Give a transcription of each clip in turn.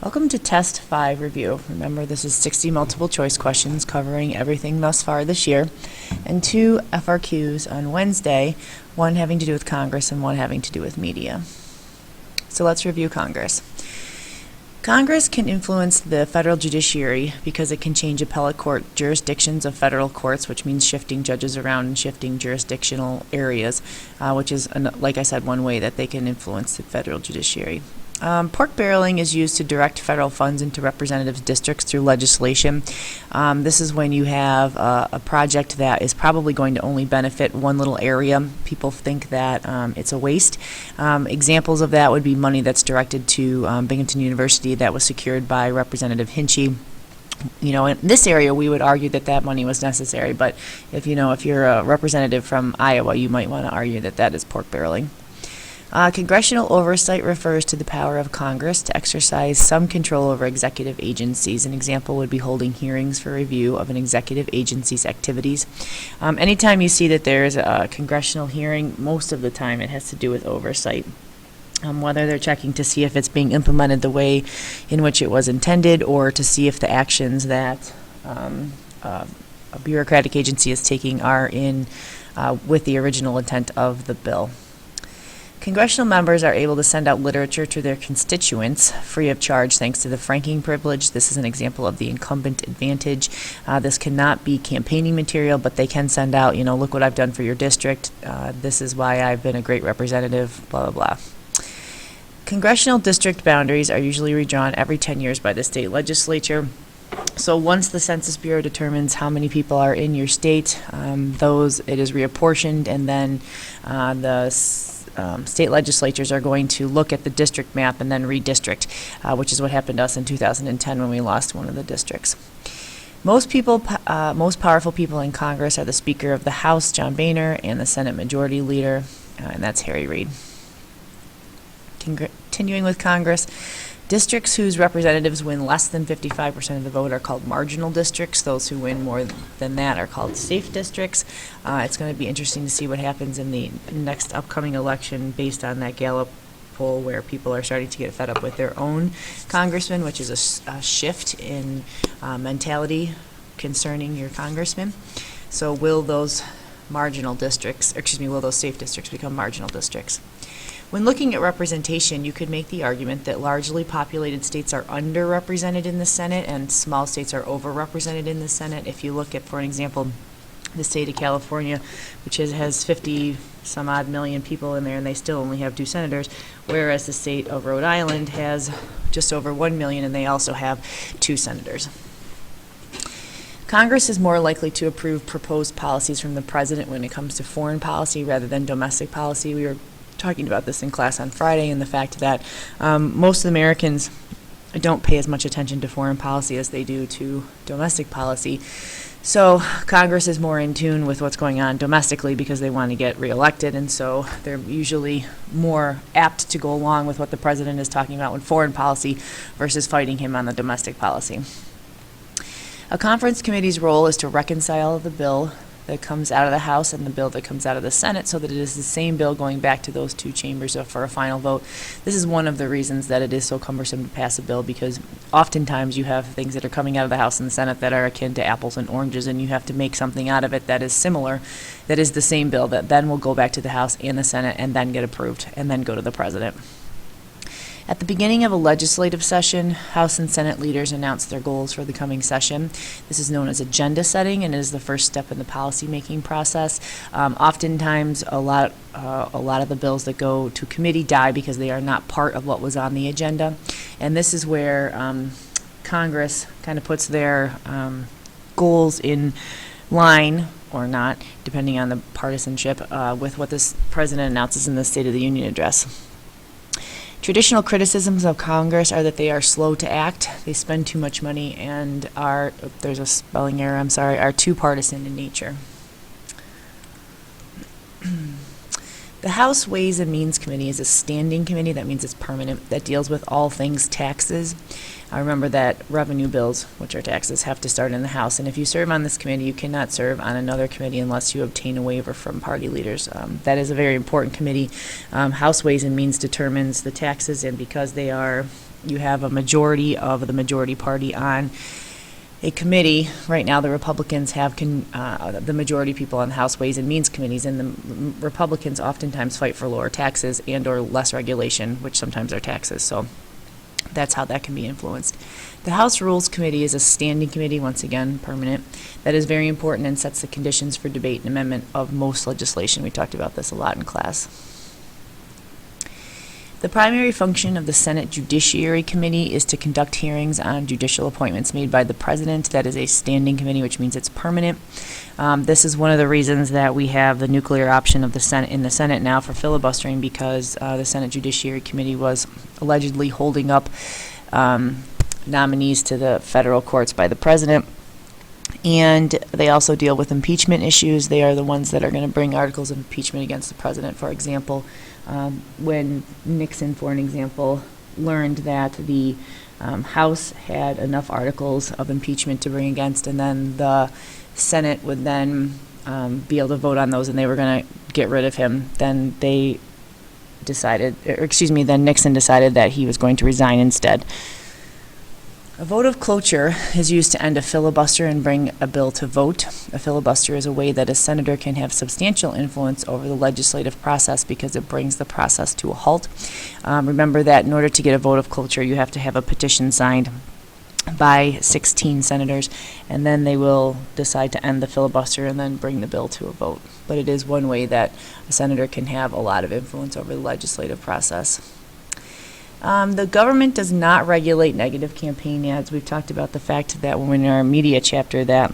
Welcome to Test 5 review. Remember, this is 60 multiple choice questions covering everything thus far this year, and 2 FRQs on Wednesday, one having to do with Congress and one having to do with media. So let's review Congress. Congress can influence the federal judiciary because it can change appellate court jurisdictions of federal courts, which means shifting judges around and shifting jurisdictional areas, which is, like I said, one way that they can influence the federal judiciary. Pork barreling is used to direct federal funds into representatives' districts through legislation. This is when you have a project that is probably going to only benefit one little area. People think that it's a waste. Examples of that would be money that's directed to Binghamton University that was secured by Representative Hinchey. You know, in this area, we would argue that that money was necessary, but if you're a representative from Iowa, you might want to argue that that is pork barreling. Congressional oversight refers to the power of Congress to exercise some control over executive agencies. An example would be holding hearings for review of an executive agency's activities. Anytime you see that there's a congressional hearing, most of the time it has to do with oversight. Whether they're checking to see if it's being implemented the way in which it was intended, or to see if the actions that a bureaucratic agency is taking are in with the original intent of the bill. Congressional members are able to send out literature to their constituents free of charge thanks to the franking privilege. This is an example of the incumbent advantage. This cannot be campaigning material, but they can send out, look what I've done for your district. This is why I've been a great representative, blah, blah, blah. Congressional district boundaries are usually redrawn every 10 years by the state legislature. So once the Census Bureau determines how many people are in your state, it is reapportioned, and then the state legislatures are going to look at the district map and then redistrict, which is what happened to us in 2010 when we lost one of the districts. Most powerful people in Congress are the Speaker of the House, John Boehner, and the Senate Majority Leader, and that's Harry Reid. Continuing with Congress, districts whose representatives win less than 55% of the vote are called marginal districts. Those who win more than that are called safe districts. It's going to be interesting to see what happens in the next upcoming election based on that Gallup poll, where people are starting to get fed up with their own congressman, which is a shift in mentality concerning your congressman. So will those will those safe districts become marginal districts? When looking at representation, you could make the argument that largely populated states are underrepresented in the Senate and small states are overrepresented in the Senate. If you look at, for an example, the state of California, which has 50 some odd million people in there, and they still only have 2 senators, whereas the state of Rhode Island has just over 1 million, and they also have 2 senators. Congress is more likely to approve proposed policies from the president when it comes to foreign policy rather than domestic policy. We were talking about this in class on Friday, and the fact that most Americans don't pay as much attention to foreign policy as they do to domestic policy. So Congress is more in tune with what's going on domestically because they want to get reelected, and so they're usually more apt to go along with what the president is talking about in foreign policy versus fighting him on the domestic policy. A conference committee's role is to reconcile the bill that comes out of the House and the bill that comes out of the Senate so that it is the same bill going back to those 2 chambers for a final vote. This is one of the reasons that it is so cumbersome to pass a bill, because oftentimes you have things that are coming out of the House and the Senate that are akin to apples and oranges, and you have to make something out of it that is similar, that is the same bill, that then will go back to the House and the Senate and then get approved and then go to the president. At the beginning of a legislative session, House and Senate leaders announce their goals for the coming session. This is known as agenda setting, and it is the first step in the policy-making process. Oftentimes, a lot of the bills that go to committee die because they are not part of what was on the agenda. And this is where Congress kind of puts their goals in line, or not, depending on the partisanship, with what this president announces in the State of the Union address. Traditional criticisms of Congress are that they are slow to act, they spend too much money, and are too partisan in nature. The House Ways and Means Committee is a standing committee. That means it's permanent, that deals with all things taxes. Remember that revenue bills, which are taxes, have to start in the House, and if you serve on this committee, you cannot serve on another committee unless you obtain a waiver from party leaders. That is a very important committee. House Ways and Means determines the taxes, and because they are you have a majority of the majority party on a committee. Right now, the Republicans have the majority people on the House Ways and Means committees, and the Republicans oftentimes fight for lower taxes and or less regulation, which sometimes are taxes. So that's how that can be influenced. The House Rules Committee is a standing committee, once again, permanent, that is very important and sets the conditions for debate and amendment of most legislation. We talked about this a lot in class. The primary function of the Senate Judiciary Committee is to conduct hearings on judicial appointments made by the President. That is a standing committee, which means it's permanent. This is one of the reasons that we have the nuclear option of the Senate in the Senate now for filibustering, because the Senate Judiciary Committee was allegedly holding up nominees to the federal courts by the President. And they also deal with impeachment issues. They are the ones that are going to bring articles of impeachment against the President. For example, when Nixon, for an example, learned that the House had enough articles of impeachment to bring against, and then the Senate would then be able to vote on those, and they were going to get rid of him, then they decided, then Nixon decided that he was going to resign instead. A vote of cloture is used to end a filibuster and bring a bill to vote. A filibuster is a way that a senator can have substantial influence over the legislative process because it brings the process to a halt. Remember that in order to get a vote of cloture, you have to have a petition signed by 16 senators, and then they will decide to end the filibuster and then bring the bill to a vote. But it is one way that a senator can have a lot of influence over the legislative process. The government does not regulate negative campaign ads. We've talked about the fact that when in our media chapter that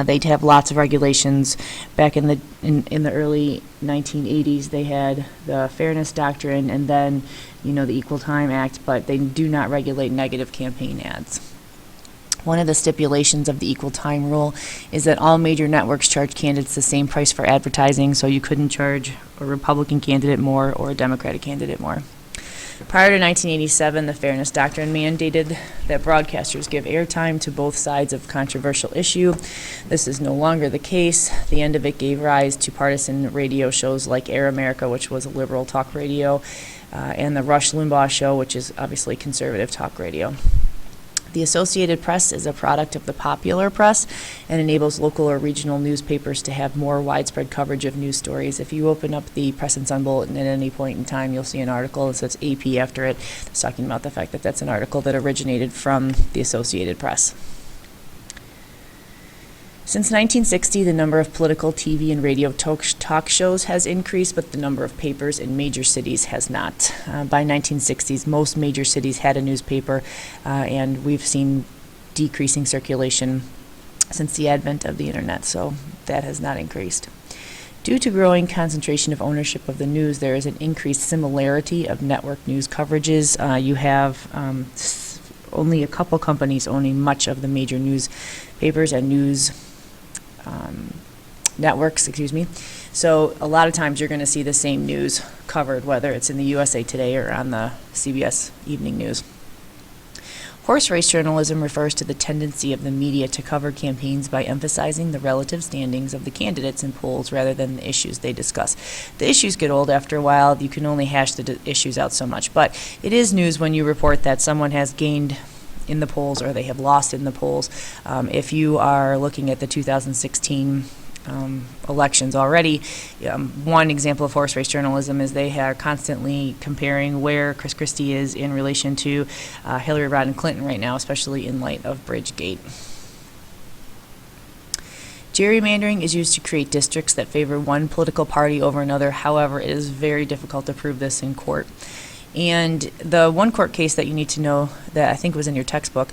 they'd have lots of regulations. Back in the early 1980s, they had the Fairness Doctrine and then, the Equal Time Act, but they do not regulate negative campaign ads. One of the stipulations of the equal time rule is that all major networks charge candidates the same price for advertising, so you couldn't charge a Republican candidate more or a Democratic candidate more. Prior to 1987, the Fairness Doctrine mandated that broadcasters give airtime to both sides of controversial issue. This is no longer the case. The end of it gave rise to partisan radio shows like Air America, which was a liberal talk radio, and the Rush Limbaugh Show, which is obviously conservative talk radio. The Associated Press is a product of the popular press and enables local or regional newspapers to have more widespread coverage of news stories. If you open up the Press and Sun Bulletin at any point in time, you'll see an article that says AP after it. It's talking about the fact that that's an article that originated from the Associated Press. Since 1960, the number of political TV and radio talk shows has increased, but the number of papers in major cities has not. By 1960s, most major cities had a newspaper, and we've seen decreasing circulation since the advent of the internet, so that has not increased. Due to growing concentration of ownership of the news, there is an increased similarity of network news coverages. You have only a couple companies owning much of the major newspapers and news networks, So a lot of times you're going to see the same news covered, whether it's in the USA Today or on the CBS Evening News. Horse race journalism refers to the tendency of the media to cover campaigns by emphasizing the relative standings of the candidates in polls rather than the issues they discuss. The issues get old after a while. You can only hash the issues out so much. But it is news when you report that someone has gained in the polls or they have lost in the polls. If you are looking at the 2016 elections already, one example of horse race journalism is they are constantly comparing where Chris Christie is in relation to Hillary Rodham Clinton right now, especially in light of Bridgegate. Gerrymandering is used to create districts that favor one political party over another. However, it is very difficult to prove this in court. And the one court case that you need to know that I think was in your textbook,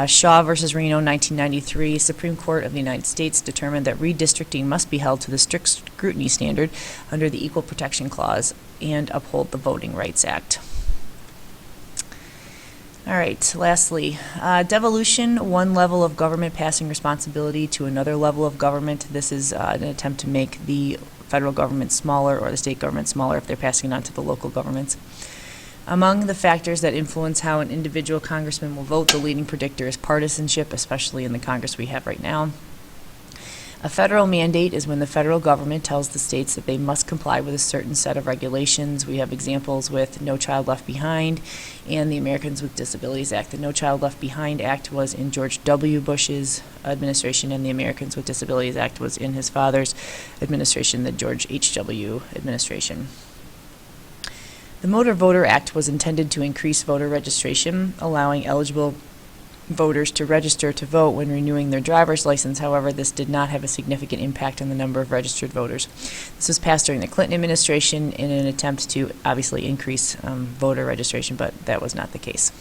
Shaw versus Reno, 1993, Supreme Court of the United States determined that redistricting must be held to the strict scrutiny standard under the Equal Protection Clause and uphold the Voting Rights Act. All right, lastly, devolution, one level of government passing responsibility to another level of government. This is an attempt to make the federal government smaller or the state government smaller if they're passing it on to the local governments. Among the factors that influence how an individual congressman will vote, the leading predictor is partisanship, especially in the Congress we have right now. A federal mandate is when the federal government tells the states that they must comply with a certain set of regulations. We have examples with No Child Left Behind and the Americans with Disabilities Act. The No Child Left Behind Act was in George W. Bush's administration, and the Americans with Disabilities Act was in his father's administration, the George H.W. administration. The Motor Voter Act was intended to increase voter registration, allowing eligible voters to register to vote when renewing their driver's license. However, this did not have a significant impact on the number of registered voters. This was passed during the Clinton administration in an attempt to obviously increase voter registration, but that was not the case.